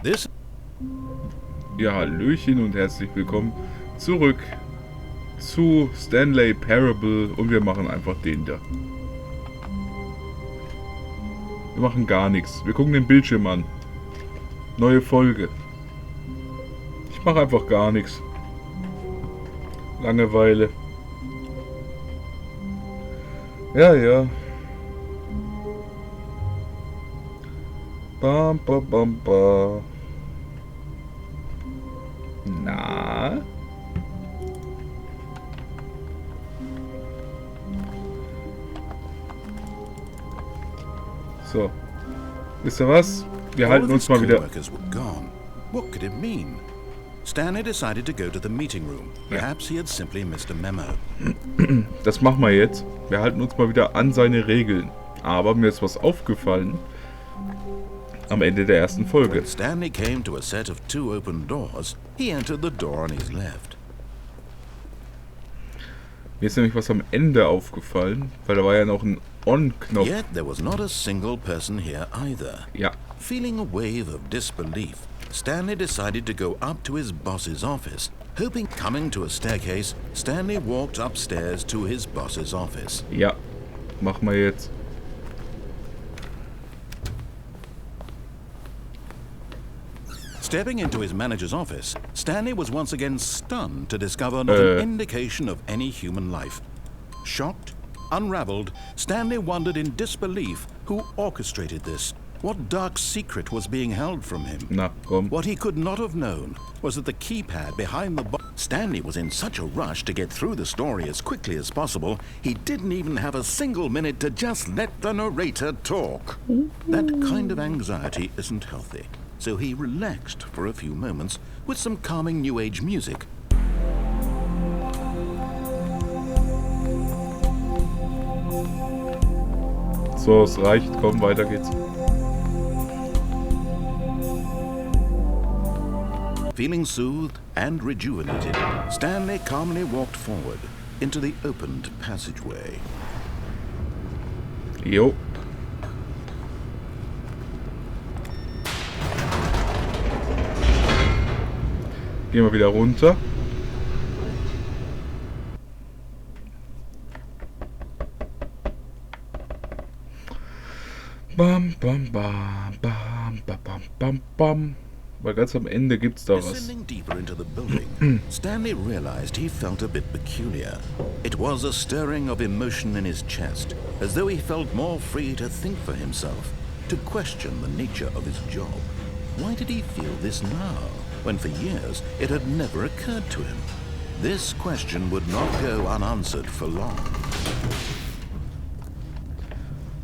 This. Ja, hallöchen und herzlich willkommen zurück zu Stanley Parable und wir machen einfach den da. Wir machen gar nichts. Wir gucken den Bildschirm an. Neue Folge. Ich mache einfach gar nichts. Langeweile. Ja, ja. Bam, bam, bam, bam. Na? So. Wisst ihr was? Wir halten uns mal wieder... What could it mean? Stanley decided to go to the meeting room. Perhaps he had simply missed a memo. Das machen wir jetzt. Wir halten uns mal wieder an seine Regeln. Aber mir ist was aufgefallen am Ende der ersten Folge. When Stanley came to a set of two open doors, he entered the door on his left. Mir ist nämlich was am Ende aufgefallen, weil da war ja noch ein On-Knopf. Yet there was not a single person here either. Ja. Feeling a wave of disbelief, Stanley decided to go up to his boss's office. Hoping coming to a staircase, Stanley walked upstairs to his boss's office. Ja, machen wir jetzt. Stepping into his manager's office, Stanley was once again stunned to discover not an indication of any human life. Shocked, unraveled, Stanley wondered in disbelief who orchestrated this. What dark secret was being held from him? Na, komm. What he could not have known was that the keypad behind the Stanley was in such a rush to get through the story as quickly as possible, he didn't even have a single minute to just let the narrator talk. That kind of anxiety isn't healthy. So he relaxed for a few moments with some calming New Age music. So, es reicht. Komm, weiter geht's. Feeling soothed and rejuvenated, Stanley calmly walked forward into the opened passageway. Jo. Gehen wir wieder runter. Bam, bam, bam, bam, bam, bam, bam. Weil ganz am Ende gibt's da was. Descending deeper into the building, Stanley realized he felt a bit peculiar. It was a stirring of emotion in his chest, as though he felt more free to think for himself, to question the nature of his job. Why did he feel this now, when for years it had never occurred to him? This question would not go unanswered for long.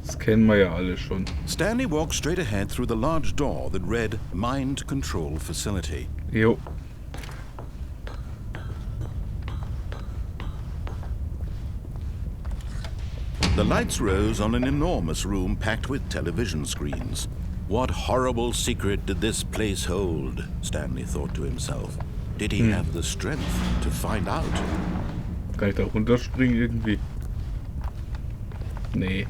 Das kennen wir ja alle schon. Stanley walked straight ahead through the large door that read Mind Control Facility. Jo. The lights rose on an enormous room packed with television screens. What horrible secret did this place hold? Stanley thought to himself. Did he have the strength to find out? Kann ich da runterspringen irgendwie? Nee.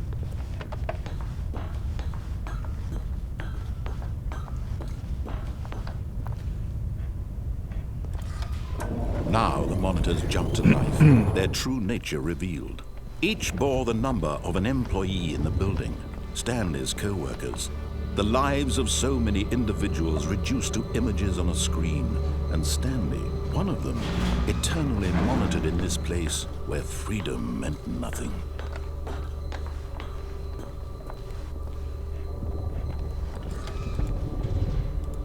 Now the monitors jumped to life, their true nature revealed. Each bore the number of an employee in the building, Stanley's co-workers. The lives of so many individuals reduced to images on a screen, and Stanley, one of them, eternally monitored in this place where freedom meant nothing.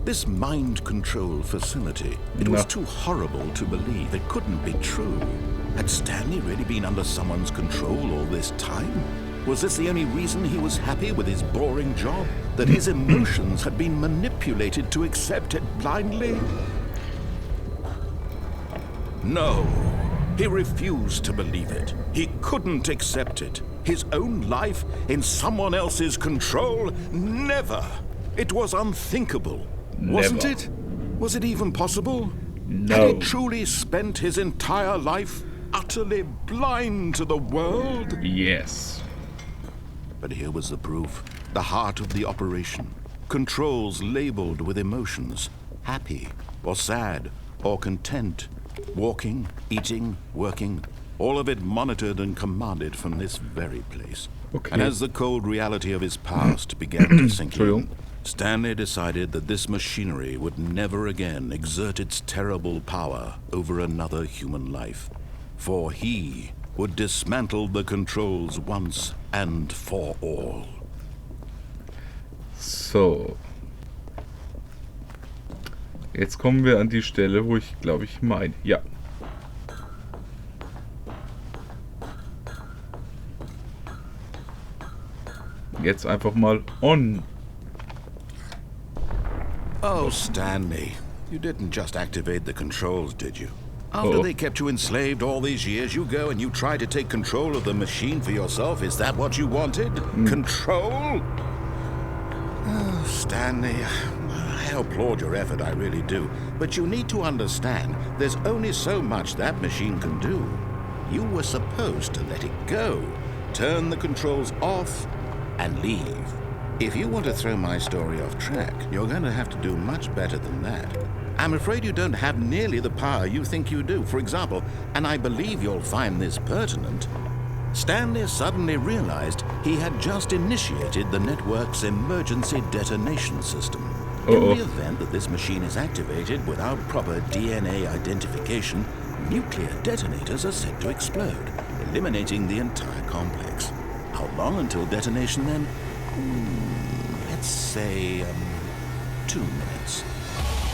This mind control facility, it was too horrible to believe. It couldn't be true. Had Stanley really been under someone's control all this time? Was this the only reason he was happy with his boring job? That his emotions had been manipulated to accept it blindly? No, he refused to believe it. He couldn't accept it. His own life in someone else's control? Never! It was unthinkable. Wasn't it? Was it even possible? No. Had he truly spent his entire life utterly blind to the world? Yes. But here was the proof. The heart of the operation. controls labeled with emotions, happy or sad or content, walking, eating, working, all of it monitored and commanded from this very place. Okay. And as the cold reality of his past began to sink in, Stanley decided that this machinery would never again exert its terrible power over another human life, for he would dismantle the controls once and for all. So. Jetzt kommen wir an die Stelle, wo ich glaube ich meine. Ja. Jetzt einfach mal on. Oh, Stanley, you didn't just activate the controls, did you? After they kept you enslaved all these years, you go and you try to take control of the machine for yourself. Is that what you wanted? Control? Oh, Stanley, I applaud your effort, I really do. But you need to understand, there's only so much that machine can do. You were supposed to let it go, turn the controls off, and leave. If you want to throw my story off track, you're going to have to do much better than that. I'm afraid you don't have nearly the power you think you do. For example, and I believe you'll find this pertinent, Stanley suddenly realized he had just initiated the network's emergency detonation system. In the event that this machine is activated without proper DNA identification, nuclear detonators are set to explode, eliminating the entire complex. How long until detonation then? Let's say 2 minutes.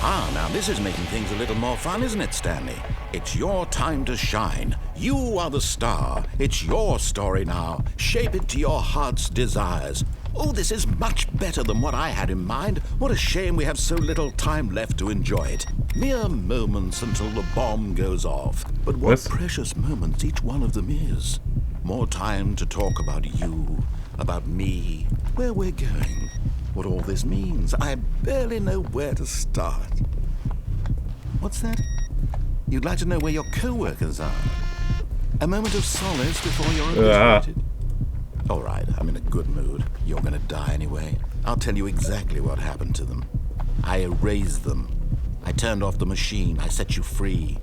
Now this is making things a little more fun, isn't it, Stanley? It's your time to shine. You are the star. It's your story now. Shape it to your heart's desires. Oh, this is much better than what I had in mind. What a shame we have so little time left to enjoy it. Mere moments until the bomb goes off. But what precious moments each one of them is. More time to talk about you, about me, where we're going, what all this means. I barely know where to start. What's that? You'd like to know where your co-workers are? A moment of solace before you're obliterated? All right, I'm in a good mood. You're gonna die anyway. I'll tell you exactly what happened to them. I erased them. I turned off the machine. I set you free.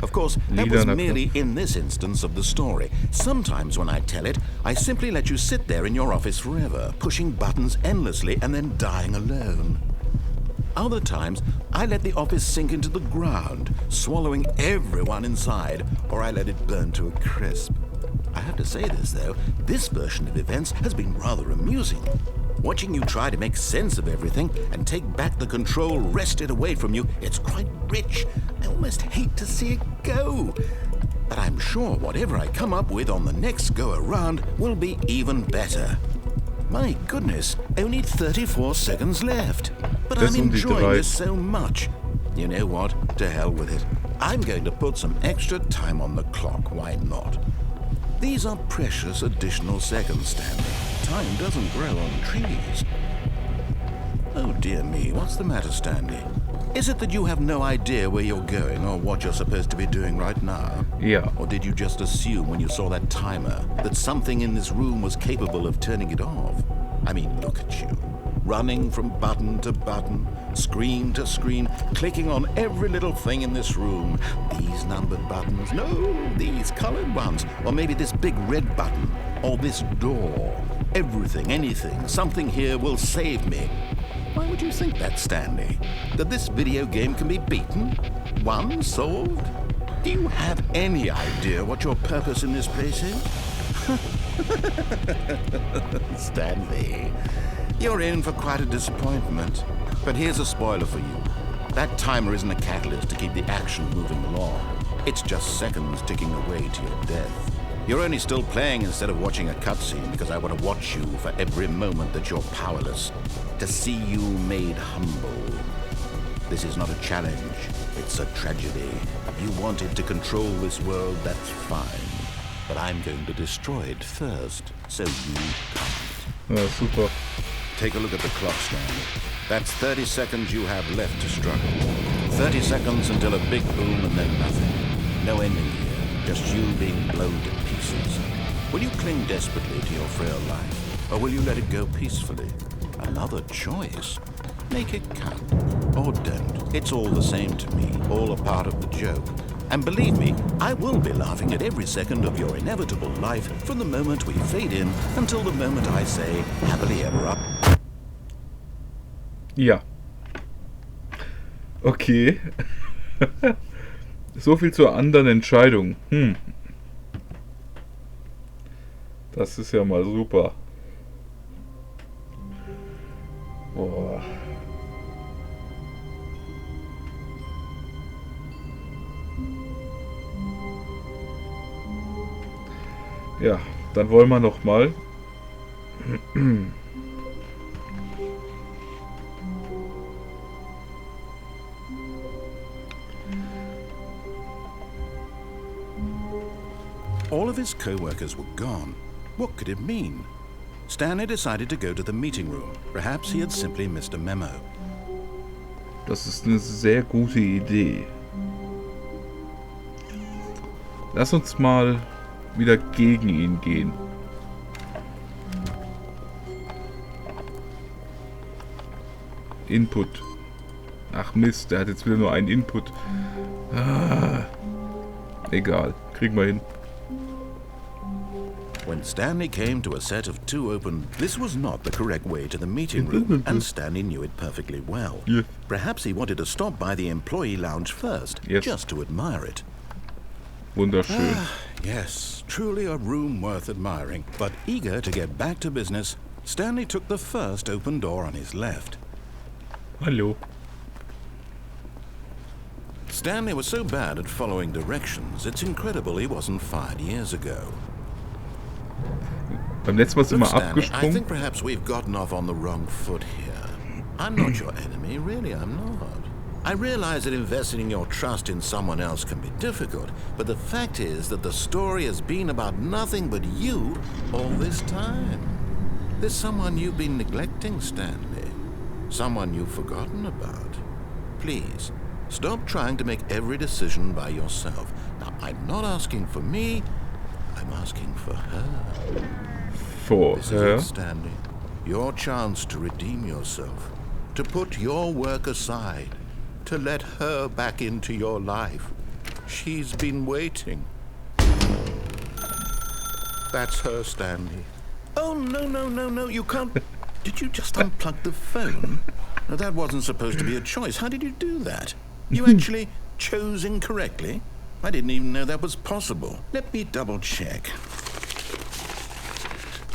Of course, that was merely in this instance of the story. Sometimes when I tell it, I simply let you sit there in your office forever, pushing buttons endlessly and then dying alone. Other times, I let the office sink into the ground, swallowing everyone inside, or I let it burn to a crisp. I have to say this, though, this version of events has been rather amusing. Watching you try to make sense of everything and take back the control wrested away from you, it's quite rich. I almost hate to see it go. But I'm sure whatever I come up with on the next go-around will be even better. My goodness, only 34 seconds left. But I'm enjoying this so much. You know what? To hell with it. I'm going to put some extra time on the clock. Why not? These are precious additional seconds, Stanley. Time doesn't grow on trees. Oh dear me, what's the matter, Stanley? Is it that you have no idea where you're going or what you're supposed to be doing right now? Yeah. Or did you just assume when you saw that timer that something in this room was capable of turning it off? I mean, look at you. Running from button to button, screen to screen, clicking on every little thing in this room. These numbered buttons, no, these colored ones. Or maybe this big red button, or this door. Everything, anything, something here will save me. Why would you think that, Stanley? That this video game can be beaten? Won? Solved? Do you have any idea what your purpose in this place is? Stanley, you're in for quite a disappointment. But here's a spoiler for you. That timer isn't a catalyst to keep the action moving along. It's just seconds ticking away to your death. You're only still playing instead of watching a cutscene because I want to watch you for every moment that you're powerless. To see you made humble. This is not a challenge. It's a tragedy. You wanted to control this world, that's fine. But I'm going to destroy it first, so you can't. Ja, super. Take a look at the clock, Stanley. That's 30 seconds you have left to struggle. 30 seconds until a big boom and then nothing. No ending here, just you being blown to pieces. Will you cling desperately to your frail life, or will you let it go peacefully? Another choice? Make it count. Or don't. It's all the same to me, all a part of the joke. And believe me, I will be laughing at every second of your inevitable life from the moment we fade in until the moment I say, happily ever after. Ja. Okay. So viel zur anderen Entscheidung. Das ist ja mal super. Boah. Ja, dann wollen wir noch mal. All of his co-workers were gone. What could it mean? Stanley decided to go to the meeting room. Perhaps he had simply missed a memo. Das ist eine sehr gute Idee. Lass uns mal wieder gegen ihn gehen. Input. Ach Mist, der hat jetzt wieder nur einen Input. Egal, kriegen wir hin. When Stanley came to a set of two open, this was not the correct way to the meeting room, and Stanley knew it perfectly well. Yes. Perhaps he wanted to stop by the employee lounge first, Yes. just to admire it. Wunderschön. Yes, truly a room worth admiring. But eager to get back to business, Stanley took the first open door on his left. Hallo. Stanley was so bad at following directions, it's incredible he wasn't fired years ago. Beim letzten Mal sind Look, wir Stanley, I think abgesprungen. perhaps we've gotten off on the wrong foot here. I'm not your enemy, really, I'm not. I realize that investing your trust in someone else can be difficult, but the fact is that the story has been about nothing but you all this time. There's someone you've been neglecting, Stanley. Someone you've forgotten about. Please, stop trying to make every decision by yourself. Now, I'm not asking for me, I'm asking for her. For This is her. it, Stanley. Your chance to redeem yourself. To put your work aside. To let her back into your life. She's been waiting. That's her, Stanley. Oh, no, you can't. Did you just unplug the phone? No, that wasn't supposed to be a choice. How did you do that? You actually chose incorrectly? I didn't even know that was possible. Let me double check.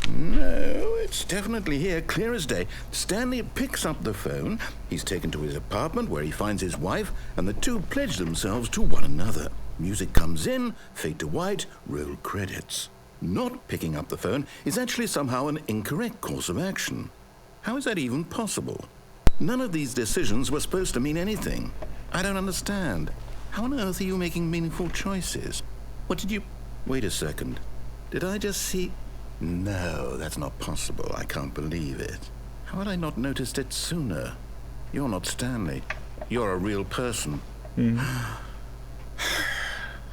No, it's definitely here, clear as day. Stanley picks up the phone. He's taken to his apartment where he finds his wife, and the two pledge themselves to one another. Music comes in, fade to white, roll credits. Not picking up the phone is actually somehow an incorrect course of action. How is that even possible? None of these decisions were supposed to mean anything. I don't understand. How on earth are you making meaningful choices? What did you... Wait a second. Did I just see... No, that's not possible. I can't believe it. How had I not noticed it sooner? You're not Stanley. You're a real person.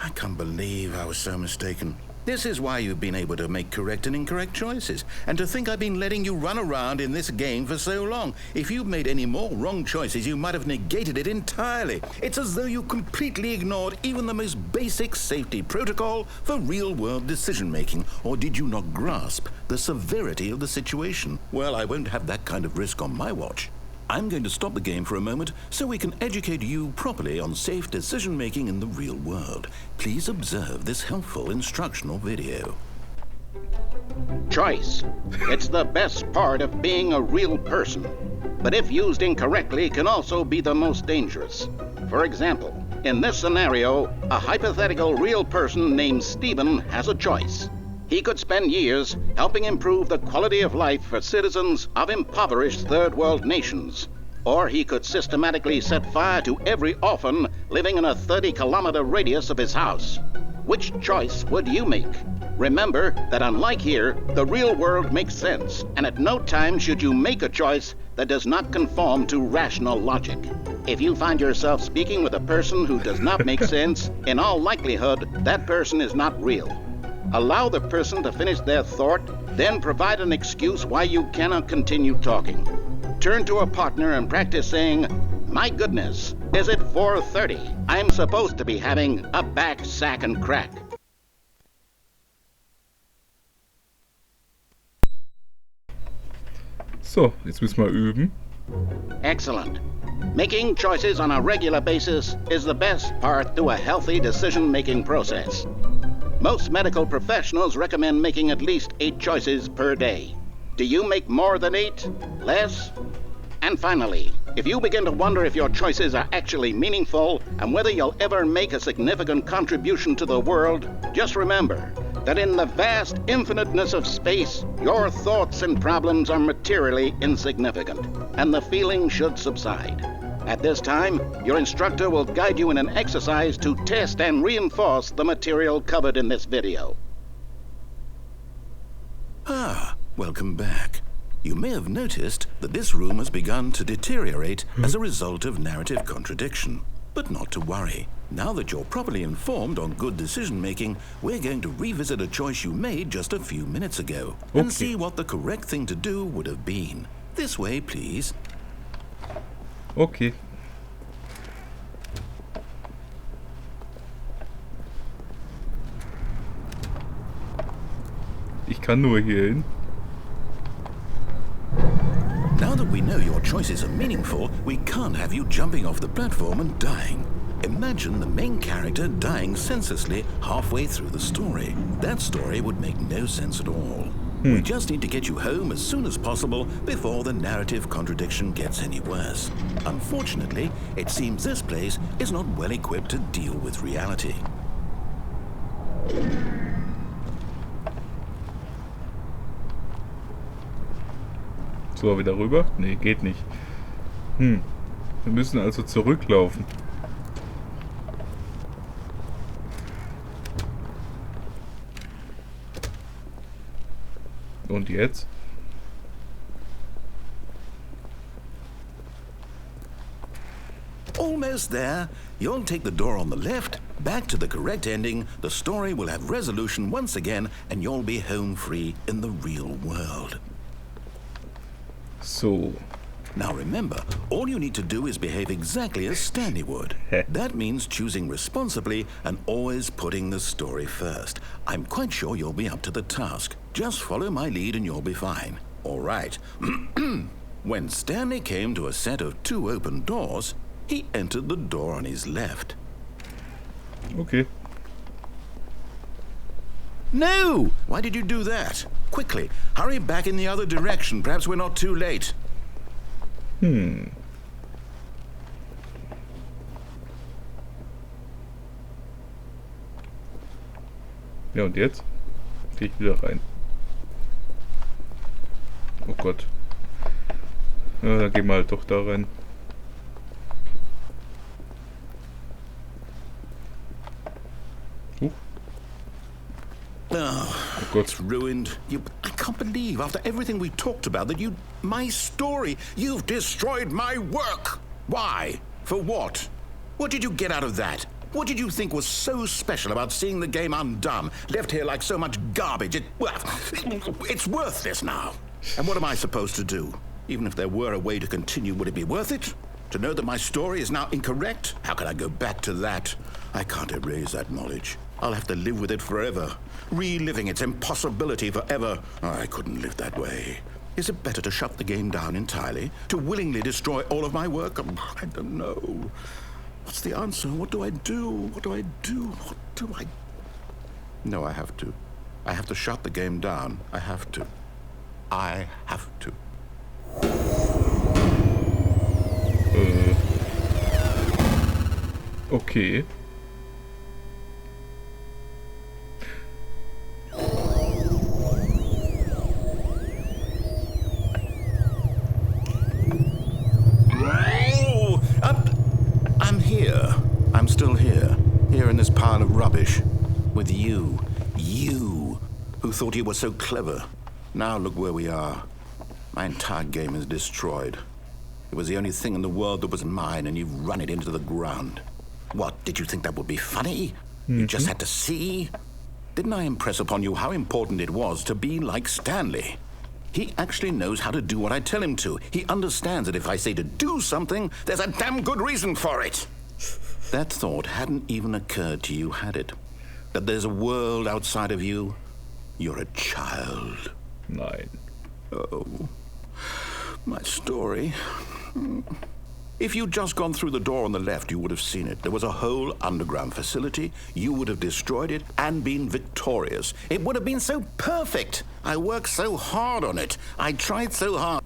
I can't believe I was so mistaken. This is why you've been able to make correct and incorrect choices. And to think I've been letting you run around in this game for so long. If you'd made any more wrong choices, you might have negated it entirely. It's as though you completely ignored even the most basic safety protocol for real-world decision-making. Or did you not grasp the severity of the situation? Well, I won't have that kind of risk on my watch. I'm going to stop the game for a moment so we can educate you properly on safe decision-making in the real world. Please observe this helpful instructional video. Choice. It's the best part of being a real person. But if used incorrectly, can also be the most dangerous. For example, in this scenario, a hypothetical real person named Stephen has a choice. He could spend years helping improve the quality of life for citizens of impoverished third world nations. Or he could systematically set fire to every orphan living in a 30-kilometer radius of his house. Which choice would you make? Remember that unlike here, the real world makes sense, and at no time should you make a choice that does not conform to rational logic. If you find yourself speaking with a person who does not make sense, in all likelihood, that person is not real. Allow the person to finish their thought, Then provide an excuse why you cannot continue talking. Turn to a partner and practice saying, "My goodness, is it 4:30? I'm supposed to be having a back, sack, and crack." So, jetzt müssen wir üben. Excellent. Making choices on a regular basis is the best part to a healthy decision-making process. Most medical professionals recommend making at least 8 choices per day. Do you make more than 8? Less? And finally, if you begin to wonder if your choices are actually meaningful and whether you'll ever make a significant contribution to the world, just remember that in the vast infiniteness of space, your thoughts and problems are materially insignificant, and the feeling should subside. At this time, your instructor will guide you in an exercise to test and reinforce the material covered in this video. Ah, welcome back. You may have noticed that this room has begun to deteriorate as a result of narrative contradiction. But not to worry. Now that you're properly informed on good decision-making, we're going to revisit a choice you made just a few minutes ago and see what the correct thing to do would have been. This way, please. Okay. Ich kann nur hier hin. Now that we know your choices are meaningful, we can't have you jumping off the platform and dying. Imagine the main character dying senselessly halfway through the story. That story would make no sense at all. We just need to get you home as soon as possible before the narrative contradiction gets any worse. Unfortunately, it seems this place is not well equipped to deal with reality. So, wieder rüber? Nee, geht nicht. Wir müssen also zurücklaufen. Und jetzt? Almost there. You'll take the door on the left, back to the correct ending, the story will have resolution once again, and you'll be home free in the real world. So. Now remember, all you need to do is behave exactly as Stanley would. That means choosing responsibly and always putting the story first. I'm quite sure you'll be up to the task. Just follow my lead and you'll be fine. All right. When Stanley came to a set of 2 open doors, he entered the door on his left. Okay. No! Why did you do that? Quickly, hurry back in the other direction. Perhaps we're not too late. Ja, und jetzt? Gehe ich wieder rein. Oh Gott. Ja, dann gehen wir halt doch da rein. Oh, God. it's ruined. I can't believe, after everything we talked about, that my story, you've destroyed my work. Why? For what? What did you get out of that? What did you think was so special about seeing the game undone, left here like so much garbage? It's worthless now. And what am I supposed to do? Even if there were a way to continue, would it be worth it? To know that my story is now incorrect? How can I go back to that? I can't erase that knowledge. I'll have to live with it forever, reliving its impossibility forever. I couldn't live that way. Is it better to shut the game down entirely? To willingly destroy all of my work? I don't know. What's the answer? What do I do? What do I do? What do I... No, I have to. I have to shut the game down. I have to. I have to. Okay. I'm here. I'm still here. Here in this pile of rubbish. With you. You, who thought you were so clever. Now look where we are. My entire game is destroyed. It was the only thing in the world that was mine, and you've run it into the ground. What, did you think that would be funny? You just had to see? Didn't I impress upon you how important it was to be like Stanley? He actually knows how to do what I tell him to. He understands that if I say to do something, there's a damn good reason for it. That thought hadn't even occurred to you, had it? That there's a world outside of you? You're a child. Nein. Oh, my story. If you'd just gone through the door on the left, you would have seen it. There was a whole underground facility. You would have destroyed it and been victorious. It would have been so perfect. I worked so hard on it. I tried so hard.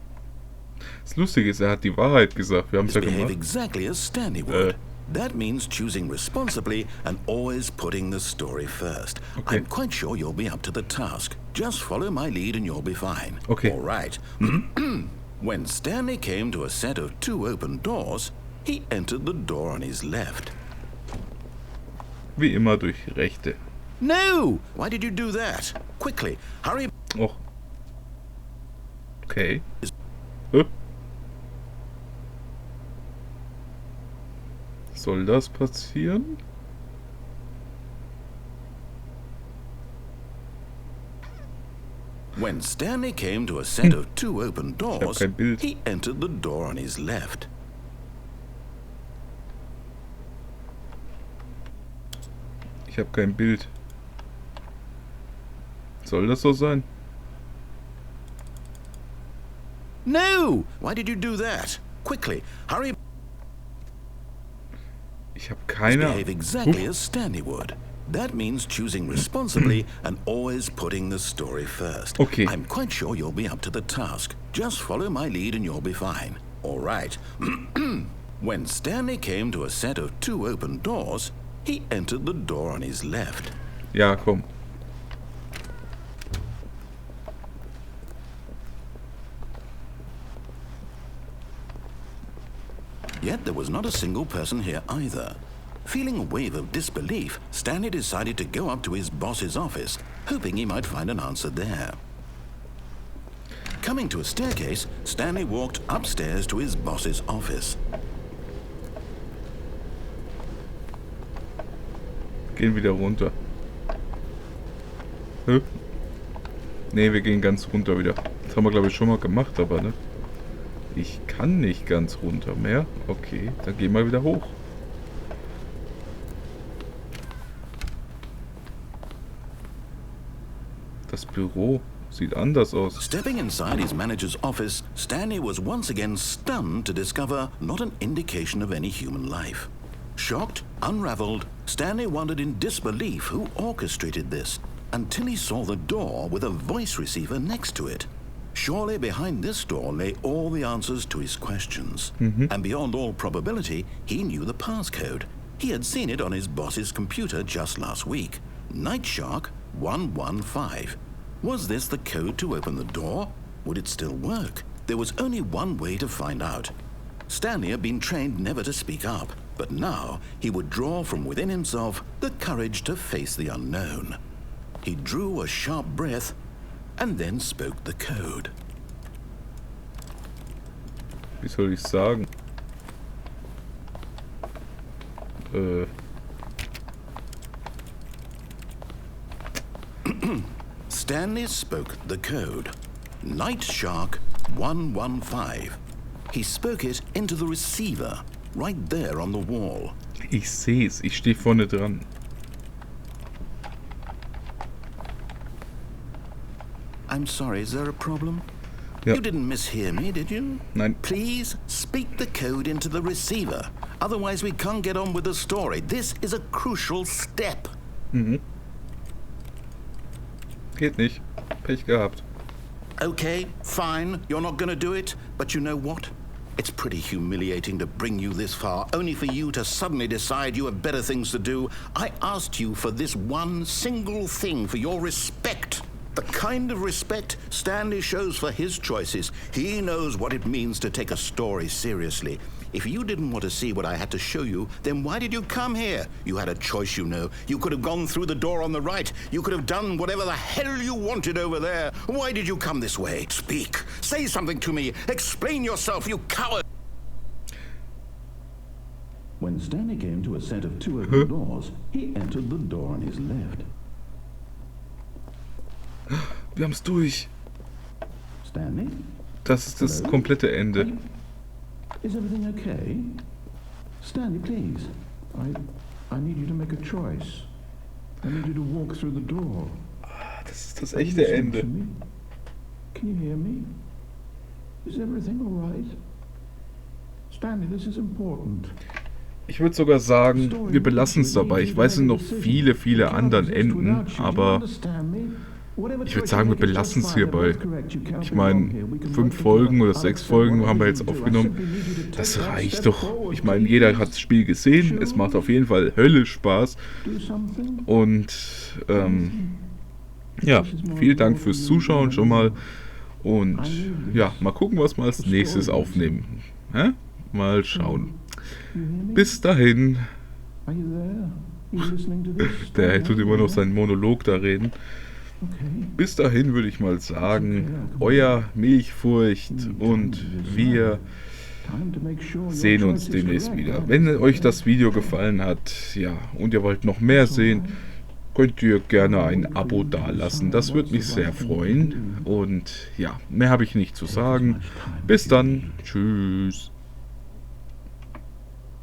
Das Lustige ist, er hat die Wahrheit gesagt. Wir haben es ja Behave gemacht. exactly as Stanley would. That means choosing responsibly and always putting the story first. Okay. I'm quite sure you'll be up to the task. Just follow my lead and you'll be fine. Okay. All right. When Stanley came to a set of 2 open doors, he entered the door on his left. Wie immer durch rechte. No! Why did you do that? Quickly, hurry. Och. Okay. Hä? Soll das passieren? When Stanley came to a set of 2 open doors, kein Bild. he entered the door on his left. Ich habe kein Bild. Soll das so sein? No! Why did you do that? Quickly, hurry. Ich habe keine Behave exactly as Stanley would. That means choosing responsibly and always putting the story first. Okay. I'm quite sure you'll be up to the task. Just follow my lead and you'll be fine. All right. When Stanley came to a set of 2 open doors, he entered the door on his left. Ja, komm. Yet there was not a single person here either. Feeling a wave of disbelief, Stanley decided to go up to his boss's office, hoping he might find an answer there. Coming to a staircase, Stanley walked upstairs to his boss's office. Gehen wieder runter. Hä? Ne, wir gehen ganz runter wieder. Das haben wir, glaube ich, schon mal gemacht, aber ne? Ich kann nicht ganz runter mehr. Okay, dann gehen wir wieder hoch. Das Büro sieht anders aus. Stepping inside his manager's office, Stanley was once again stunned to discover not an indication of any human life. Shocked, unraveled, Stanley wondered in disbelief who orchestrated this, until he saw the door with a voice receiver next to it. Surely behind this door lay all the answers to his questions. And beyond all probability, he knew the passcode. He had seen it on his boss's computer just last week. Nightshark 115. Was this the code to open the door? Would it still work? There was only one way to find out. Stanley had been trained never to speak up, but now he would draw from within himself the courage to face the unknown. He drew a sharp breath and then spoke the code. Wie soll ich sagen? Stanley spoke the code. Nightshark 115. He spoke it into the receiver, right there on the wall. Ich seh's, ich stehe vorne dran. I'm sorry, is there a problem? Ja. You didn't mishear me, did you? Nein. Please speak the code into the receiver. Otherwise we can't get on with the story. This is a crucial step. Geht nicht. Pech gehabt. Okay, fine, you're not gonna do it, but you know what? It's pretty humiliating to bring you this far, only for you to suddenly decide you have better things to do. I asked you for this one single thing, for your respect. The kind of respect Stanley shows for his choices. He knows what it means to take a story seriously. If you didn't want to see what I had to show you, then why did you come here? You had a choice, you know. You could have gone through the door on the right. You could have done whatever the hell you wanted over there. Why did you come this way? Speak. Say something to me. Explain yourself, you coward. When Stanley came to a set of 2 open doors, he entered the door on his left. Wir haben es durch. Stanley? Das ist das komplette Ende. Is everything okay? Stanley, please. I need you to make a choice. I need you to walk through the door. Das ist das echte Ende. Can you hear me? Is everything all right? Stanley, this is important. Ich würde sogar sagen, wir belassen es dabei. Ich weiß noch viele anderen Enden, aber ich würde sagen, wir belassen es hierbei. Ich meine, 5 Folgen oder 6 Folgen haben wir jetzt aufgenommen. Das reicht doch. Ich meine, jeder hat das Spiel gesehen. Es macht auf jeden Fall Hölle Spaß. Und ja, vielen Dank fürs Zuschauen schon mal. Und ja, mal gucken, was wir als nächstes aufnehmen. Hä? Mal schauen. Bis dahin. Der tut immer noch seinen Monolog da reden. Bis dahin würde ich mal sagen, euer Milchfurcht und wir sehen uns demnächst wieder. Wenn euch das Video gefallen hat, ja, und ihr wollt noch mehr sehen, könnt ihr gerne ein Abo dalassen. Das würde mich sehr freuen. Und ja, mehr habe ich nicht zu sagen. Bis dann. Tschüss.